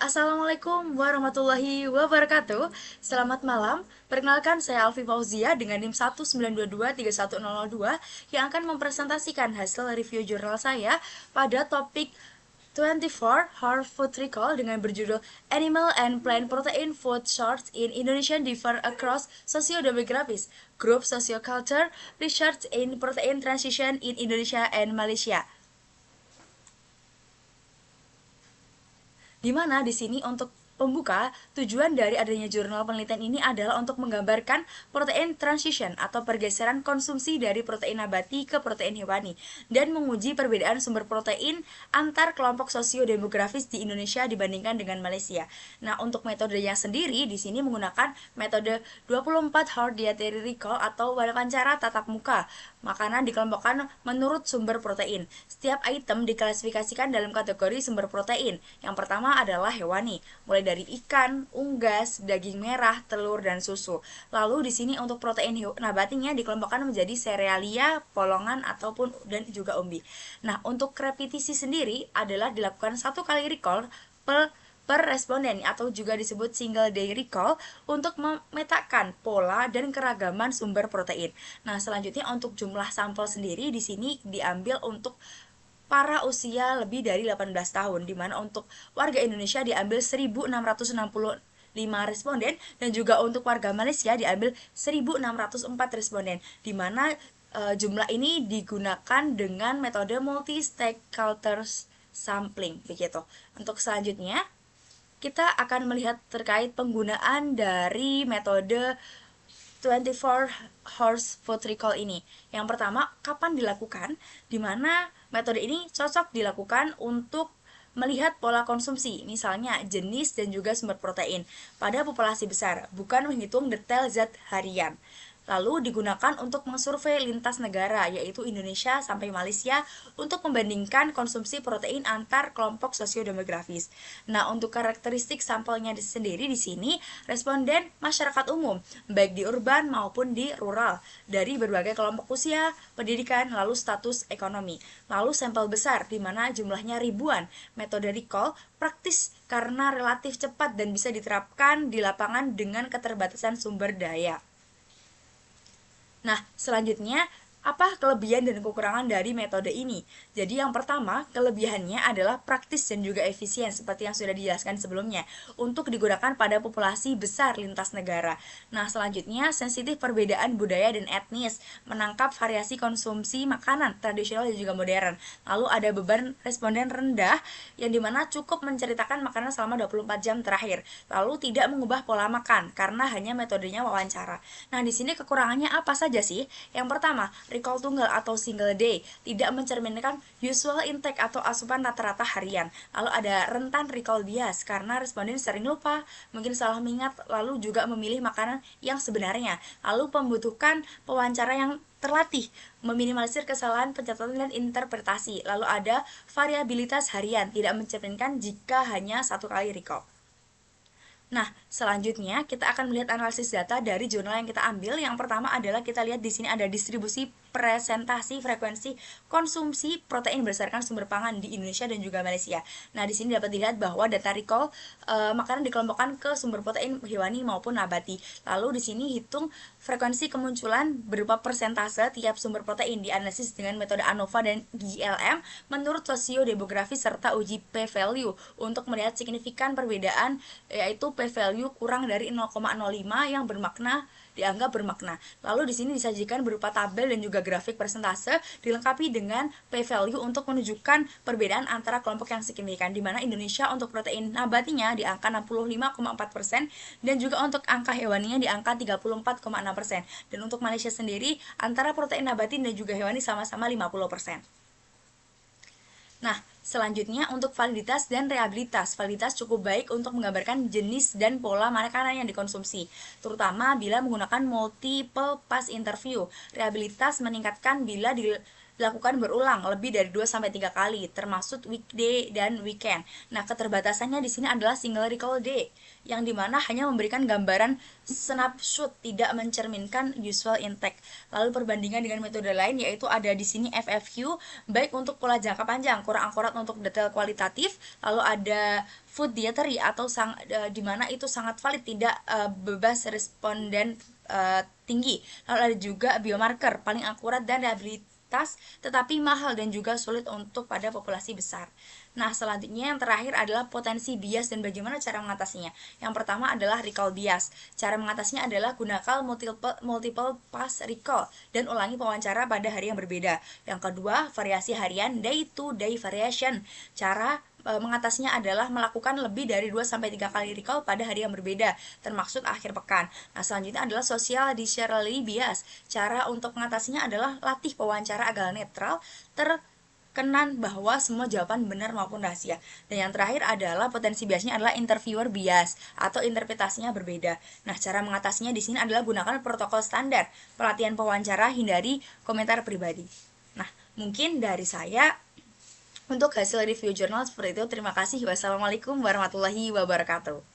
Assalamualaikum warahmatullahi wabarakatuh. Selamat malam. Perkenalkan saya Alfi Fauzia dengan NIM 192231002 yang akan mempresentasikan hasil review jurnal saya pada topik 24 Hour Food Recall dengan berjudul Animal and Plant Protein Food Shorts in Indonesia Differ Across Socio-Demographics, Group Socioculture, Research in Protein Transition in Indonesia and Malaysia. Di mana di sini untuk pembuka, tujuan dari adanya jurnal penelitian ini adalah untuk menggambarkan protein transition atau pergeseran konsumsi dari protein nabati ke protein hewani dan menguji perbedaan sumber protein antar kelompok sosio-demografis di Indonesia dibandingkan dengan Malaysia. Nah, untuk metodenya sendiri di sini menggunakan metode 24 Hour Dietary Recall atau wawancara tatap muka. Makanan dikelompokkan menurut sumber protein. Setiap item diklasifikasikan dalam kategori sumber protein. Yang pertama adalah hewani, mulai dari ikan, unggas, daging merah, telur, dan susu. Lalu di sini untuk protein nabatinya dikelompokkan menjadi serealia, polongan, ataupun dan juga umbi. Nah, untuk repetisi sendiri adalah dilakukan satu kali recall per responden atau juga disebut single day recall untuk memetakan pola dan keragaman sumber protein. Nah, selanjutnya untuk jumlah sampel sendiri di sini diambil untuk para usia lebih dari 18 tahun, di mana untuk warga Indonesia diambil 1.665 responden dan juga untuk warga Malaysia diambil 1.604 responden, di mana jumlah ini digunakan dengan metode multi stakeholder sampling begitu. Untuk selanjutnya kita akan melihat terkait penggunaan dari metode 24 Hours Food Recall ini. Yang pertama, kapan dilakukan? Di mana metode ini cocok dilakukan untuk melihat pola konsumsi, misalnya jenis dan juga sumber protein pada populasi besar, bukan menghitung detail zat harian. Lalu digunakan untuk mengsurvei lintas negara, yaitu Indonesia sampai Malaysia, untuk membandingkan konsumsi protein antar kelompok sosiodemografis. Nah, untuk karakteristik sampelnya sendiri di sini, responden masyarakat umum, baik di urban maupun di rural, dari berbagai kelompok usia, pendidikan, lalu status ekonomi. Lalu sampel besar, di mana jumlahnya ribuan. Metode recall praktis karena relatif cepat dan bisa diterapkan di lapangan dengan keterbatasan sumber daya. Nah, selanjutnya apa kelebihan dan kekurangan dari metode ini? Jadi yang pertama, kelebihannya adalah praktis dan juga efisien seperti yang sudah dijelaskan sebelumnya untuk digunakan pada populasi besar lintas negara. Nah, selanjutnya sensitif perbedaan budaya dan etnis, menangkap variasi konsumsi makanan tradisional dan juga modern. Lalu ada beban responden rendah yang dimana cukup menceritakan makanan selama 24 jam terakhir. Lalu tidak mengubah pola makan karena hanya metodenya wawancara. Nah, di sini kekurangannya apa saja sih? Yang pertama, recall tunggal atau single day tidak mencerminkan usual intake atau asupan rata-rata harian. Lalu ada rentan recall bias karena responden sering lupa, mungkin salah mengingat, lalu juga memilih makanan yang sebenarnya. Lalu membutuhkan pewawancara yang terlatih, meminimalisir kesalahan pencatatan dan interpretasi. Lalu ada variabilitas harian, tidak mencerminkan jika hanya satu kali recall. Nah, selanjutnya kita akan melihat analisis data dari jurnal yang kita ambil. Yang pertama adalah kita lihat di sini ada distribusi presentasi frekuensi konsumsi protein berdasarkan sumber pangan di Indonesia dan juga Malaysia. Nah, di sini dapat dilihat bahwa data recall makanan dikelompokkan ke sumber protein hewani maupun nabati. Lalu di sini hitung frekuensi kemunculan berupa persentase tiap sumber protein dianalisis dengan metode ANOVA dan GLM menurut sosiodemografi serta uji p-value untuk melihat signifikan perbedaan, yaitu p-value kurang dari 0,05 yang dianggap bermakna. Lalu di sini disajikan berupa tabel dan juga grafik persentase dilengkapi dengan p-value untuk menunjukkan perbedaan antara kelompok yang signifikan, di mana Indonesia untuk protein nabatinya di angka 65,4% dan juga untuk angka hewaninya di angka 34,6%. Dan untuk Malaysia sendiri antara protein nabati dan juga hewani sama-sama 50%. Nah, selanjutnya untuk validitas dan reabilitas. Validitas cukup baik untuk menggambarkan jenis dan pola makanan yang dikonsumsi, terutama bila menggunakan multiple pass interview. Reabilitas meningkatkan bila dilakukan berulang lebih dari 2 sampai 3 kali, termasuk weekday dan weekend. Nah, keterbatasannya di sini adalah single recall day, yang dimana hanya memberikan gambaran snapshot, tidak mencerminkan usual intake. Lalu perbandingan dengan metode lain yaitu ada di sini FFQ, baik untuk pola jangka panjang, kurang akurat untuk detail kualitatif. Lalu ada food dietary atau di mana itu sangat valid, tidak bebas responden tinggi. Lalu ada juga biomarker, paling akurat dan reliabilitas tetapi mahal dan juga sulit untuk pada populasi besar. Nah, selanjutnya yang terakhir adalah potensi bias dan bagaimana cara mengatasinya. Yang pertama adalah recall bias. Cara mengatasinya adalah gunakan multiple pass recall dan ulangi pewawancara pada hari yang berbeda. Yang kedua, variasi harian, day to day variation. Cara mengatasinya adalah melakukan lebih dari 2 sampai 3 kali recall pada hari yang berbeda, termasuk akhir pekan. Nah, selanjutnya adalah social discernality bias. Cara untuk mengatasinya adalah latih pewawancara agar netral, terkenan bahwa semua jawaban benar maupun rahasia. Dan yang terakhir adalah potensi biasnya adalah interviewer bias atau interpretasinya berbeda. Nah, cara mengatasinya di sini adalah gunakan protokol standar, pelatihan pewawancara, hindari komentar pribadi. Nah, mungkin dari saya untuk hasil review jurnal seperti itu. Terima kasih. Wassalamualaikum warahmatullahi wabarakatuh.